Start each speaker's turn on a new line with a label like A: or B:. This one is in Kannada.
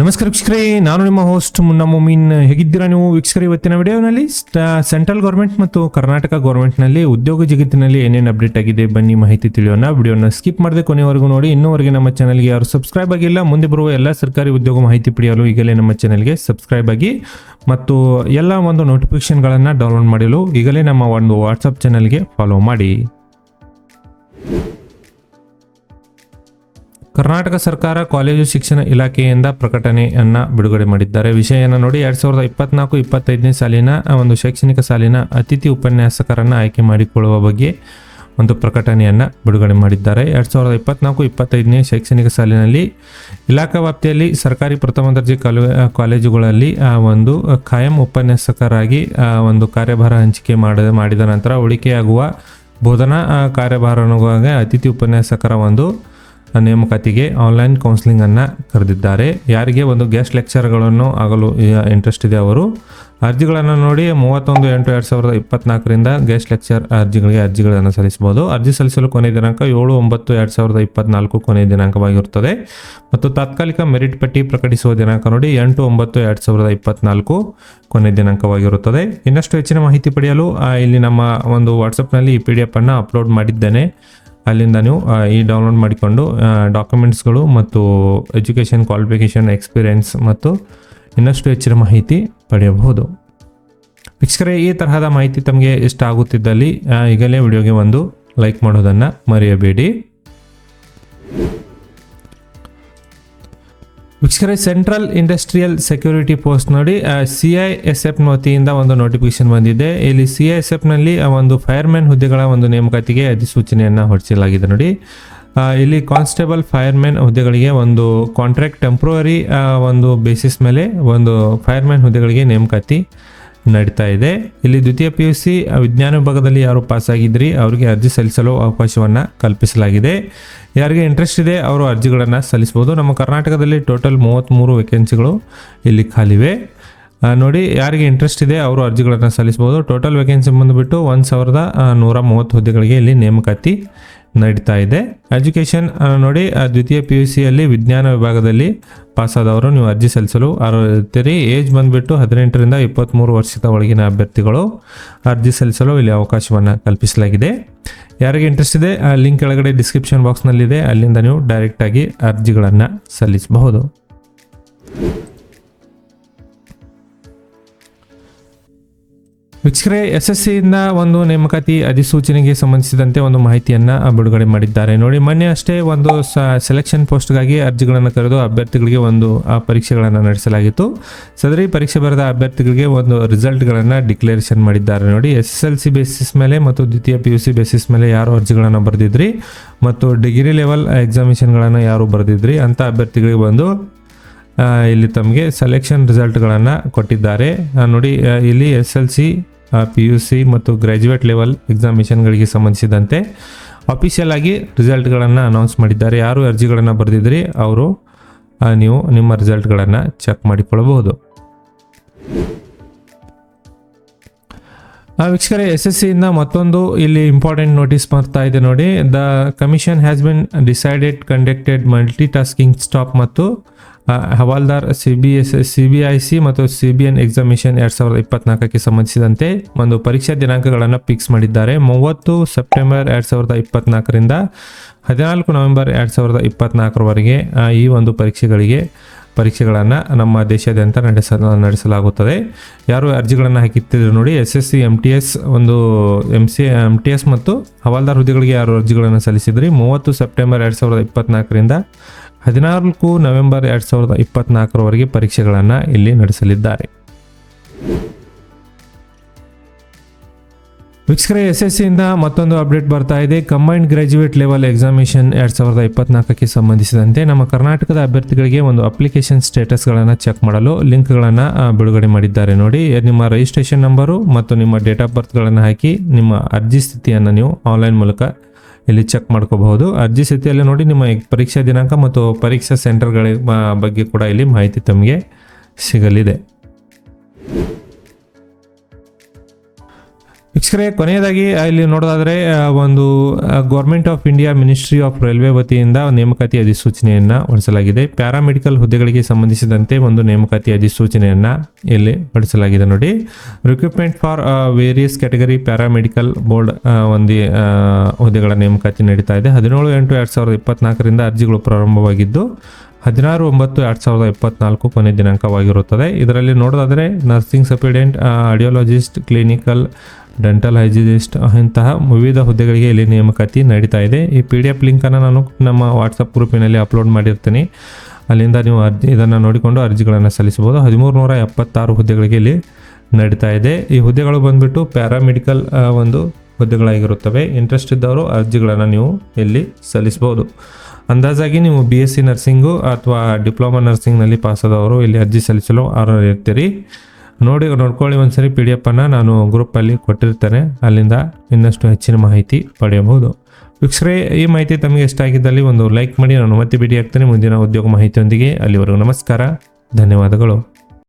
A: ನಮಸ್ಕಾರ ವೀಕ್ಷಕರೇ, ನಾನು ನಿಮ್ಮ ಹೋಸ್ಟ್ ಮುನ್ನಾ ಮೊಮೀನ್. ಹೇಗಿದ್ದೀರಾ ನೀವು ವೀಕ್ಷಕರೇ? ಇವತ್ತಿನ ವಿಡಿಯೋನಲ್ಲಿ ಸೆಂಟ್ರಲ್ ಗೌರ್ಮೆಂಟ್ ಮತ್ತು ಕರ್ನಾಟಕ ಗೌರ್ಮೆಂಟ್ನಲ್ಲಿ ಉದ್ಯೋಗ ಜಗತ್ತಿನಲ್ಲಿ ಏನೇನು ಅಪ್ಡೇಟ್ ಆಗಿದೆ ಬನ್ನಿ ಮಾಹಿತಿ ತಿಳಿಯೋಣ. ವಿಡಿಯೋನ ಸ್ಕಿಪ್ ಮಾಡದೆ ಕೊನೆವರೆಗೂ ನೋಡಿ. ಇನ್ನೂವರೆಗೆ ನಮ್ಮ ಚಾನಲ್ಗೆ ಯಾರು ಸಬ್ಸ್ಕ್ರೈಬ್ ಆಗಿಲ್ಲ, ಮುಂದೆ ಬರುವ ಎಲ್ಲ ಸರ್ಕಾರಿ ಉದ್ಯೋಗ ಮಾಹಿತಿ ಪಡೆಯಲು ಈಗಲೇ ನಮ್ಮ ಚಾನಲ್ಗೆ ಸಬ್ಸ್ಕ್ರೈಬ್ ಆಗಿ ಮತ್ತು ಎಲ್ಲ ಒಂದು ನೋಟಿಫಿಕೇಶನ್ಗಳನ್ನು ಡೌನ್ಲೋಡ್ ಮಾಡಲು ಈಗಲೇ ನಮ್ಮ ಒಂದು ವಾಟ್ಸಪ್ ಚಾನಲ್ಗೆ ಫಾಲೋ ಮಾಡಿ. ಕರ್ನಾಟಕ ಸರ್ಕಾರ ಕಾಲೇಜು ಶಿಕ್ಷಣ ಇಲಾಖೆಯಿಂದ ಪ್ರಕಟಣೆಯನ್ನು ಬಿಡುಗಡೆ ಮಾಡಿದ್ದಾರೆ. ವಿಷಯನ ನೋಡಿ, 2024-25ನೇ ಸಾಲಿನ ಒಂದು ಶೈಕ್ಷಣಿಕ ಸಾಲಿನ ಅತಿಥಿ ಉಪನ್ಯಾಸಕರನ್ನು ಆಯ್ಕೆ ಮಾಡಿಕೊಳ್ಳುವ ಬಗ್ಗೆ ಒಂದು ಪ್ರಕಟಣೆಯನ್ನು ಬಿಡುಗಡೆ ಮಾಡಿದ್ದಾರೆ. 2024-25ನೇ ಶೈಕ್ಷಣಿಕ ಸಾಲಿನಲ್ಲಿ ಇಲಾಖಾ ವ್ಯಾಪ್ತಿಯಲ್ಲಿ ಸರ್ಕಾರಿ ಪ್ರಥಮ ದರ್ಜೆ ಕಾಲೇಜುಗಳಲ್ಲಿ ಒಂದು ಖಾಯಂ ಉಪನ್ಯಾಸಕರಾಗಿ ಒಂದು ಕಾರ್ಯಭಾರ ಹಂಚಿಕೆ ಮಾಡಿದ ನಂತರ ಉಳಿಕೆಯಾಗುವ ಬೋಧನಾ ಕಾರ್ಯಭಾರವಾಗಿ ಅತಿಥಿ ಉಪನ್ಯಾಸಕರ ಒಂದು ನೇಮಕಾತಿಗೆ ಆನ್ಲೈನ್ ಕೌನ್ಸಿಲಿಂಗನ್ನು ಕರೆದಿದ್ದಾರೆ. ಯಾರಿಗೆ ಒಂದು ಗೆಸ್ಟ್ ಲೆಕ್ಚರ್ಗಳನ್ನು ಆಗಲು ಇಂಟ್ರೆಸ್ಟ್ ಇದೆ ಅವರು ಅರ್ಜಿಗಳನ್ನು ನೋಡಿ 31/8/2024ರಿಂದ ಗೆಸ್ಟ್ ಲೆಕ್ಚರ್ ಅರ್ಜಿಗಳನ್ನು ಸಲ್ಲಿಸಬಹುದು. ಅರ್ಜಿ ಸಲ್ಲಿಸಲು ಕೊನೆಯ ದಿನಾಂಕ 7/9/2024 ಕೊನೆಯ ದಿನಾಂಕವಾಗಿರುತ್ತದೆ ಮತ್ತು ತಾತ್ಕಾಲಿಕ ಮೆರಿಟ್ ಪಟ್ಟಿ ಪ್ರಕಟಿಸುವ ದಿನಾಂಕ ನೋಡಿ 8/9/2024 ಕೊನೆಯ ದಿನಾಂಕವಾಗಿರುತ್ತದೆ. ಇನ್ನಷ್ಟು ಹೆಚ್ಚಿನ ಮಾಹಿತಿ ಪಡೆಯಲು ಇಲ್ಲಿ ನಮ್ಮ ಒಂದು ವಾಟ್ಸಪ್ನಲ್ಲಿ ಈ PDF ಅನ್ನು ಅಪ್ಲೋಡ್ ಮಾಡಿದ್ದೇನೆ. ಅಲ್ಲಿಂದ ನೀವು ಈ ಡೌನ್ಲೋಡ್ ಮಾಡಿಕೊಂಡು ಡಾಕ್ಯುಮೆಂಟ್ಸ್ಗಳು ಮತ್ತು ಎಜುಕೇಷನ್ ಕ್ವಾಲಿಫಿಕೇಷನ್ ಎಕ್ಸ್ಪೀರಿಯೆನ್ಸ್ ಮತ್ತು ಇನ್ನಷ್ಟು ಹೆಚ್ಚಿನ ಮಾಹಿತಿ ಪಡೆಯಬಹುದು. ವೀಕ್ಷಕರೇ, ಈ ತರಹದ ಮಾಹಿತಿ ತಮಗೆ ಇಷ್ಟ ಆಗುತ್ತಿದ್ದಲ್ಲಿ ಈಗಲೇ ವಿಡಿಯೋಗೆ ಒಂದು ಲೈಕ್ ಮಾಡೋದನ್ನು ಮರೆಯಬೇಡಿ. ವೀಕ್ಷಕರೇ, ಸೆಂಟ್ರಲ್ ಇಂಡಸ್ಟ್ರಿಯಲ್ ಸೆಕ್ಯೂರಿಟಿ ಪೋಸ್ಟ್ ನೋಡಿ CISF ವತಿಯಿಂದ ಒಂದು ನೋಟಿಫಿಕೇಶನ್ ಬಂದಿದೆ. ಇಲ್ಲಿ CISFನಲ್ಲಿ ಒಂದು ಫೈರ್ಮ್ಯಾನ್ ಹುದ್ದೆಗಳ ಒಂದು ನೇಮಕಾತಿಗೆ ಅಧಿಸೂಚನೆಯನ್ನು ಹೊರಡಿಸಲಾಗಿದೆ ನೋಡಿ. ಇಲ್ಲಿ ಕಾನ್ಸ್ಟೇಬಲ್ ಫೈರ್ಮ್ಯಾನ್ ಹುದ್ದೆಗಳಿಗೆ ಒಂದು ಕಾಂಟ್ರಾಕ್ಟ್ ಟೆಂಪ್ರವರಿ ಒಂದು ಬೇಸಿಸ್ ಮೇಲೆ ಒಂದು ಫೈರ್ಮ್ಯಾನ್ ಹುದ್ದೆಗಳಿಗೆ ನೇಮಕಾತಿ ನಡೀತಾ ಇದೆ. ಇಲ್ಲಿ ದ್ವಿತೀಯ PUC ವಿಜ್ಞಾನ ವಿಭಾಗದಲ್ಲಿ ಯಾರು ಪಾಸಾಗಿದ್ರಿ ಅವರಿಗೆ ಅರ್ಜಿ ಸಲ್ಲಿಸಲು ಅವಕಾಶವನ್ನು ಕಲ್ಪಿಸಲಾಗಿದೆ. ಯಾರಿಗೆ ಇಂಟ್ರೆಸ್ಟ್ ಇದೆ ಅವರು ಅರ್ಜಿಗಳನ್ನು ಸಲ್ಲಿಸಬಹುದು. ನಮ್ಮ ಕರ್ನಾಟಕದಲ್ಲಿ ಟೋಟಲ್ 33 ವೇಕೆನ್ಸಿಗಳು ಇಲ್ಲಿ ಖಾಲಿವೆ ನೋಡಿ. ಯಾರಿಗೆ ಇಂಟ್ರೆಸ್ಟ್ ಇದೆ ಅವರು ಅರ್ಜಿಗಳನ್ನು ಸಲ್ಲಿಸಬಹುದು. ಟೋಟಲ್ ವೇಕೆನ್ಸಿ ಬಂದುಬಿಟ್ಟು 1130 ಹುದ್ದೆಗಳಿಗೆ ಇಲ್ಲಿ ನೇಮಕಾತಿ ನಡೀತಾ ಇದೆ. ಎಜುಕೇಷನ್ ನೋಡಿ, ದ್ವಿತೀಯ PUCಯಲ್ಲಿ ವಿಜ್ಞಾನ ವಿಭಾಗದಲ್ಲಿ ಪಾಸಾದವರು ನೀವು ಅರ್ಜಿ ಸಲ್ಲಿಸಲು ಅರ್ಹರಿರ್ತೀರಿ. ಏಜ್ ಬಂದುಬಿಟ್ಟು 18ರಿಂದ 23 ವರ್ಷದ ಒಳಗಿನ ಅಭ್ಯರ್ಥಿಗಳು ಅರ್ಜಿ ಸಲ್ಲಿಸಲು ಇಲ್ಲಿ ಅವಕಾಶವನ್ನು ಕಲ್ಪಿಸಲಾಗಿದೆ. ಯಾರಿಗೆ ಇಂಟ್ರೆಸ್ಟ್ ಇದೆ ಲಿಂಕ್ ಕೆಳಗಡೆ ಡಿಸ್ಕ್ರಿಪ್ಷನ್ ಬಾಕ್ಸ್ನಲ್ಲಿದೆ, ಅಲ್ಲಿಂದ ನೀವು ಡೈರೆಕ್ಟಾಗಿ ಅರ್ಜಿಗಳನ್ನು ಸಲ್ಲಿಸಬಹುದು. ವೀಕ್ಷಕರೇ, SSCಯಿಂದ ಒಂದು ನೇಮಕಾತಿ ಅಧಿಸೂಚನೆಗೆ ಸಂಬಂಧಿಸಿದಂತೆ ಒಂದು ಮಾಹಿತಿಯನ್ನು ಬಿಡುಗಡೆ ಮಾಡಿದ್ದಾರೆ ನೋಡಿ. ಮೊನ್ನೆ ಅಷ್ಟೇ ಒಂದು ಸೆಲೆಕ್ಷನ್ ಪೋಸ್ಟ್ಗಾಗಿ ಅರ್ಜಿಗಳನ್ನು ಕರೆದು ಅಭ್ಯರ್ಥಿಗಳಿಗೆ ಒಂದು ಪರೀಕ್ಷೆಗಳನ್ನು ನಡೆಸಲಾಗಿತ್ತು. ಸದರಿ ಪರೀಕ್ಷೆ ಬರೆದ ಅಭ್ಯರ್ಥಿಗಳಿಗೆ ಒಂದು ರಿಸಲ್ಟ್ಗಳನ್ನು ಡಿಕ್ಲೇರೇಷನ್ ಮಾಡಿದ್ದಾರೆ ನೋಡಿ. SSLC ಬೇಸಿಸ್ ಮೇಲೆ ಮತ್ತು ದ್ವಿತೀಯ PUC ಬೇಸಿಸ್ ಮೇಲೆ ಯಾರು ಅರ್ಜಿಗಳನ್ನು ಬರೆದಿದ್ರಿ ಮತ್ತು ಡಿಗ್ರಿ ಲೆವೆಲ್ ಎಕ್ಸಾಮಿನೇಷನ್ಗಳನ್ನು ಯಾರು ಬರೆದಿದ್ರಿ ಅಂತ ಅಭ್ಯರ್ಥಿಗಳಿಗೆ ಬಂದು ಇಲ್ಲಿ ತಮಗೆ ಸೆಲೆಕ್ಷನ್ ರಿಸಲ್ಟ್ಗಳನ್ನು ಕೊಟ್ಟಿದ್ದಾರೆ ನೋಡಿ. ಇಲ್ಲಿ SLC PUC ಮತ್ತು ಗ್ರ್ಯಾಜುಯೇಟ್ ಲೆವೆಲ್ ಎಕ್ಸಾಮಿನೇಷನ್ಗಳಿಗೆ ಸಂಬಂಧಿಸಿದಂತೆ ಅಫಿಷಿಯಲ್ ಆಗಿ ರಿಸಲ್ಟ್ಗಳನ್ನು ಅನೌನ್ಸ್ ಮಾಡಿದ್ದಾರೆ. ಯಾರು ಅರ್ಜಿಗಳನ್ನು ಬರೆದಿದ್ರಿ ಅವರು ನೀವು ನಿಮ್ಮ ರಿಸಲ್ಟ್ಗಳನ್ನು ಚೆಕ್ ಮಾಡಿಕೊಳ್ಳಬಹುದು. ವೀಕ್ಷಕರೇ, SSCಯಿಂದ ಮತ್ತೊಂದು ಇಲ್ಲಿ ಇಂಪಾರ್ಟೆಂಟ್ ನೋಟಿಸ್ ಬರ್ತಾ ಇದೆ ನೋಡಿ. The commission has been decided conducted multi tasking stop ಮತ್ತು ಹವಾಲ್ದಾರ್ CBIC ಮತ್ತು CBN ಎಕ್ಸಾಮಿನೇಷನ್ 2024ಕ್ಕೆ ಸಂಬಂಧಿಸಿದಂತೆ ಒಂದು ಪರೀಕ್ಷಾ ದಿನಾಂಕಗಳನ್ನು ಫಿಕ್ಸ್ ಮಾಡಿದ್ದಾರೆ. 30 ಸೆಪ್ಟೆಂಬರ್ 2024ರಿಂದ 14 ನವೆಂಬರ್ 2024ವರೆಗೆ ಈ ಒಂದು ಪರೀಕ್ಷೆಗಳನ್ನು ನಮ್ಮ ದೇಶಾದ್ಯಂತ ನಡೆಸಲಾಗುತ್ತದೆ. ಯಾರು ಅರ್ಜಿಗಳನ್ನು ಹಾಕಿತ್ತಿದ್ರು ನೋಡಿ, SSC MTS ಒಂದು MTS ಮತ್ತು ಹವಾಲ್ದಾರ್ ಹುದ್ದೆಗಳಿಗೆ ಯಾರು ಅರ್ಜಿಗಳನ್ನು ಸಲ್ಲಿಸಿದ್ರಿ 30 ಸೆಪ್ಟೆಂಬರ್ 2024ರಿಂದ 14 ನವೆಂಬರ್ 2024ವರೆಗೆ ಪರೀಕ್ಷೆಗಳನ್ನು ಇಲ್ಲಿ ನಡೆಸಲಿದ್ದಾರೆ. ವೀಕ್ಷಕರೇ, SSCಯಿಂದ ಮತ್ತೊಂದು ಅಪ್ಡೇಟ್ ಬರ್ತಾ ಇದೆ. ಕಂಬೈನ್ಡ್ ಗ್ರ್ಯಾಜುಯೇಟ್ ಲೆವೆಲ್ ಎಕ್ಸಾಮಿನೇಷನ್ 2024ಕ್ಕೆ ಸಂಬಂಧಿಸಿದಂತೆ ನಮ್ಮ ಕರ್ನಾಟಕದ ಅಭ್ಯರ್ಥಿಗಳಿಗೆ ಒಂದು ಅಪ್ಲಿಕೇಶನ್ ಸ್ಟೇಟಸ್ಗಳನ್ನು ಚೆಕ್ ಮಾಡಲು ಲಿಂಕ್ಗಳನ್ನು ಬಿಡುಗಡೆ ಮಾಡಿದ್ದಾರೆ ನೋಡಿ. ನಿಮ್ಮ ರಿಜಿಸ್ಟ್ರೇಷನ್ ನಂಬರು ಮತ್ತು ನಿಮ್ಮ ಡೇಟ್ ಆಫ್ ಬರ್ತ್ಗಳನ್ನು ಹಾಕಿ ನಿಮ್ಮ ಅರ್ಜಿ ಸ್ಥಿತಿಯನ್ನು ನೀವು ಆನ್ಲೈನ್ ಮೂಲಕ ಇಲ್ಲಿ ಚೆಕ್ ಮಾಡ್ಕೋಬಹುದು. ಅರ್ಜಿ ಸ್ಥಿತಿಯಲ್ಲಿ ನೋಡಿ ನಿಮ್ಮ ಪರೀಕ್ಷಾ ದಿನಾಂಕ ಮತ್ತು ಪರೀಕ್ಷಾ ಸೆಂಟರ್ಗಳ ಬಗ್ಗೆ ಕೂಡ ಇಲ್ಲಿ ಮಾಹಿತಿ ತಮಗೆ ಸಿಗಲಿದೆ. ವೀಕ್ಷಕರೇ, ಕೊನೆಯದಾಗಿ ಇಲ್ಲಿ ನೋಡೋದಾದರೆ ಒಂದು government of India ministry of railway ವತಿಯಿಂದ ನೇಮಕಾತಿ ಅಧಿಸೂಚನೆಯನ್ನು ಹೊರಡಿಸಲಾಗಿದೆ. ಪ್ಯಾರಾಮೆಡಿಕಲ್ ಹುದ್ದೆಗಳಿಗೆ ಸಂಬಂಧಿಸಿದಂತೆ ಒಂದು ನೇಮಕಾತಿ ಅಧಿಸೂಚನೆಯನ್ನು ಇಲ್ಲಿ ಹೊರಡಿಸಲಾಗಿದೆ ನೋಡಿ. Recruitment for various category paramedical board ಒಂದು ಹುದ್ದೆಗಳ ನೇಮಕಾತಿ ನಡೀತಾ ಇದೆ. 17/8/2024 ಅರ್ಜಿಗಳು ಪ್ರಾರಂಭವಾಗಿದ್ದು 16/9/2024 ಕೊನೆ ದಿನಾಂಕವಾಗಿರುತ್ತದೆ. ಇದರಲ್ಲಿ ನೋಡೋದಾದರೆ nursing ಸಪ್ಲಿಡೆಂಟ್, audiologist, clinical, dental hygienist ಇಂತಹ ವಿವಿಧ ಹುದ್ದೆಗಳಿಗೆ ಇಲ್ಲಿ ನೇಮಕಾತಿ ನಡೀತಾ ಇದೆ. ಈ PDF ಲಿಂಕನ್ನು ನಾನು ನಮ್ಮ ವಾಟ್ಸಪ್ ಗ್ರೂಪಿನಲ್ಲಿ ಅಪ್ಲೋಡ್ ಮಾಡಿರ್ತೀನಿ. ಅಲ್ಲಿಂದ ನೀವು ಇದನ್ನು ನೋಡಿಕೊಂಡು ಅರ್ಜಿಗಳನ್ನು ಸಲ್ಲಿಸಬಹುದು. 1376 ಹುದ್ದೆಗಳಿಗೆ ಇಲ್ಲಿ ನಡೀತಾ ಇದೆ. ಈ ಹುದ್ದೆಗಳು ಬಂದುಬಿಟ್ಟು ಪ್ಯಾರಾಮೆಡಿಕಲ್ ಒಂದು ಹುದ್ದೆಗಳಾಗಿರುತ್ತವೆ. ಇಂಟ್ರೆಸ್ಟ್ ಇದ್ದವರು ಅರ್ಜಿಗಳನ್ನು ನೀವು ಇಲ್ಲಿ ಸಲ್ಲಿಸಬಹುದು. ಅಂದಾಜಾಗಿ ನೀವು BSc ನರ್ಸಿಂಗು ಅಥವಾ ಡಿಪ್ಲೊಮಾ ನರ್ಸಿಂಗ್ನಲ್ಲಿ ಪಾಸಾದವರು ಇಲ್ಲಿ ಅರ್ಜಿ ಸಲ್ಲಿಸಲು ಅರ್ಹರಿರ್ತೀರಿ. ನೋಡ್ಕೊಳ್ಳಿ ಒಂದ್ಸರಿ PDF ಅನ್ನು ನಾನು ಗ್ರೂಪಲ್ಲಿ ಕೊಟ್ಟಿರ್ತೇನೆ. ಅಲ್ಲಿಂದ ಇನ್ನಷ್ಟು ಹೆಚ್ಚಿನ ಮಾಹಿತಿ ಪಡೆಯಬಹುದು. ವೀಕ್ಷಕರೇ, ಈ ಮಾಹಿತಿ ತಮಗೆ ಇಷ್ಟ ಆಗಿದ್ದಲ್ಲಿ ಒಂದು ಲೈಕ್ ಮಾಡಿ. ನಾನು ಮತ್ತೆ ಭೇಟಿ ಆಗ್ತೇನೆ ಮುಂದಿನ ಉದ್ಯೋಗ ಮಾಹಿತಿಯೊಂದಿಗೆ. ಅಲ್ಲಿವರೆಗೂ ನಮಸ್ಕಾರ, ಧನ್ಯವಾದಗಳು.